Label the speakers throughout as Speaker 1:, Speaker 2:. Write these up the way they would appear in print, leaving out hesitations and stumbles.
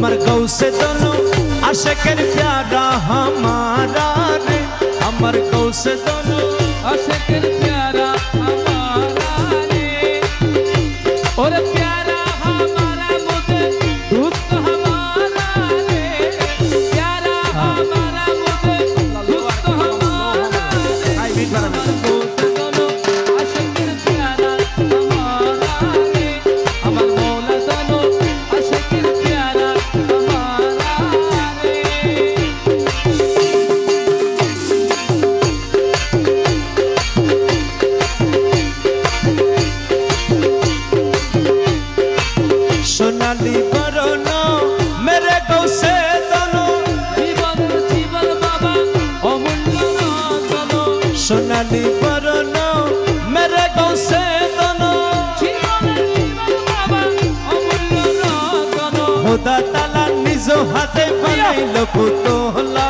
Speaker 1: আমার গৌসে দোনো আশেকের প্যারা হামারা রে আমার গৌসে দোনো
Speaker 2: আশেকের প্যারা हमारा रे और प्यारा हमारा मुझे दोस्त हमारा रे प्यारा हमारा मुझे दोस्त हमारा रे दोस्त दोनों आशिकेर प्यारा हमारा रे अमर मौला दोनों आशिकेर प्यारा हमारा रे
Speaker 1: সোনালি বরণ মেরে গৌসে দোনো
Speaker 2: জীবন জীবন বাবা অমূল্য রতন
Speaker 1: সোনালি বরণ মেরে গৌসে দোনো
Speaker 2: জীবন জীবন বাবা অমূল্য রতন
Speaker 1: খোদা তাআলা নিজ হাতে বানাইল পুতলা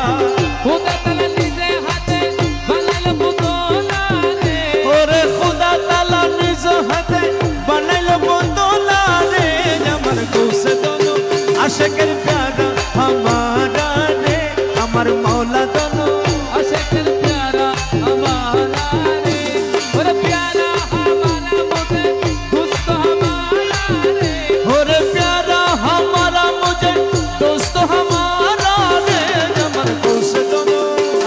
Speaker 2: খোদা তাআলা নিজে হাতে বানাইল পুতলা রে
Speaker 1: ওরে খোদা তাআলা নিজ হাতে বানাইল পুতলা রে আমার গৌসে দোনো আশেকের প্যারা হামারা রে আমার মৌলা দোনো
Speaker 2: আশিকের প্যারা हमारा रे और प्यारा हमारा मुझे दोस्त हमारा रे
Speaker 1: ওরে প্যারা হামারা মুঝে দোস্ত হামারা রে আমার গৌসে দোনো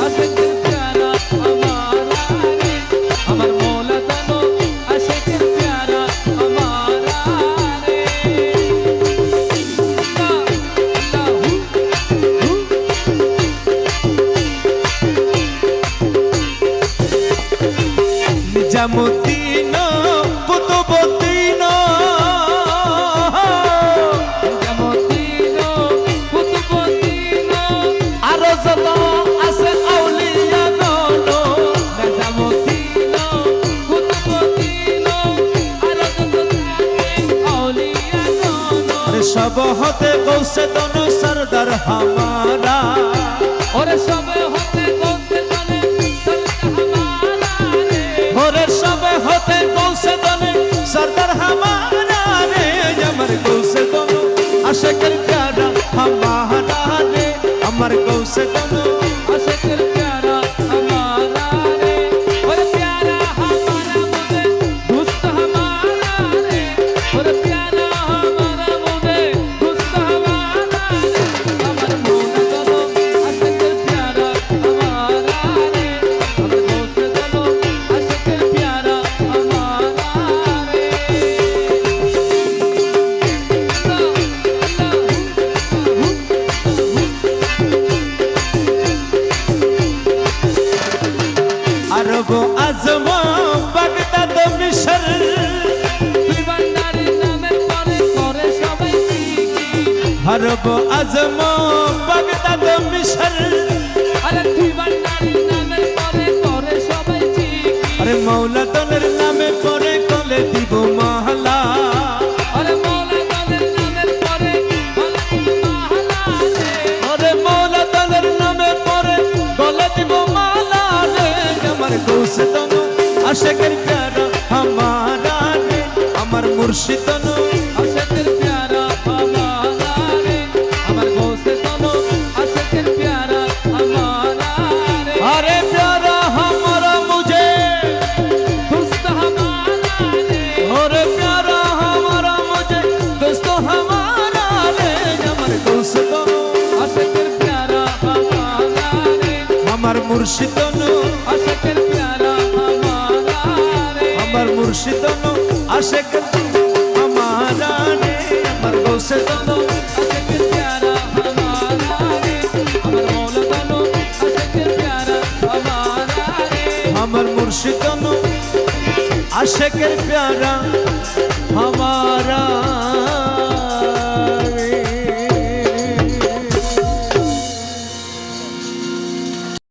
Speaker 2: আশিকের প্যারা हमारा रे अमर मौला दोनों आशिकेर प्यारा हमारा रे
Speaker 1: নিজামুদ্দিন কুতুবুদ্দিন
Speaker 2: জামুদ্দিন কুতুবুদ্দিন
Speaker 1: আরো যত আছে আউলিয়া গণ
Speaker 2: জামুদ্দিন কুতুবুদ্দিন আর যত থাকে আউলিয়া গণ
Speaker 1: সব হতে গৌসে দোনো সরদার হামারা
Speaker 2: और सब होते गौसे दोने सरदार हमारा रे
Speaker 1: ওরে সব হতে গৌসে দোনে সরদার হামারা রে আমার গৌসে দোনো আশেকের প্যারা হামারা রে আমার গৌসে দোনো
Speaker 2: आशिकेर प्यारा हमारा रे और प्यारा हमारा मुझे दोस्त हमारा रे और प्यारा हमारा मुझे दोस्त हमारा रे अमर मौला दोनों आशिकेर प्यारा हमारा रे अमर दोस्त दोनों आशिकेर प्यारा हमारा रे
Speaker 1: আরব আজম বাগদাদ মিশর
Speaker 2: তুই ভান্ডারের নামে পরে করে সবাই জিকির
Speaker 1: আরব আজম বাগদাদ মিশর
Speaker 2: আরে তুই ভান্ডারের নামে পরে করে সবাই জিকির
Speaker 1: আরে মৌলা দলের নামে পরে কলে দিব মহলা
Speaker 2: আরে মৌলা দলের নামে পরে বলাই মহলা রে
Speaker 1: আরে মৌলা দলের নামে পরে কলে দিব মালা রে আমার গৌসে দোনো আশেকের প্যারা হামারা রে আমার মুর্শিদ দোনো
Speaker 2: আশিকের প্যারা हमारा रे अमर गौसे दोनों आशिकेर प्यारा हमारा रे
Speaker 1: अरे प्यारा हमारा मुझे
Speaker 2: दोस्त हमारा रे
Speaker 1: और प्यारा हमारा मुझे दोस्तों हमारा रे আমার গৌসে দোনো
Speaker 2: आशिकेर प्यारा हमारा रे
Speaker 1: আমার মুর্শিদ দোনো
Speaker 2: आशिकेर प्यारा हमारा रे
Speaker 1: আমার মুর্শিদ দোনো আশেকের হামারা রে আমার গৌসে দোনো
Speaker 2: आशिकेर प्यारा हमारा रे अमर मौला दोनों आशिकेर प्यारा हमारा रे
Speaker 1: আমার মুর্শিদ দোনো আশেকের প্যারা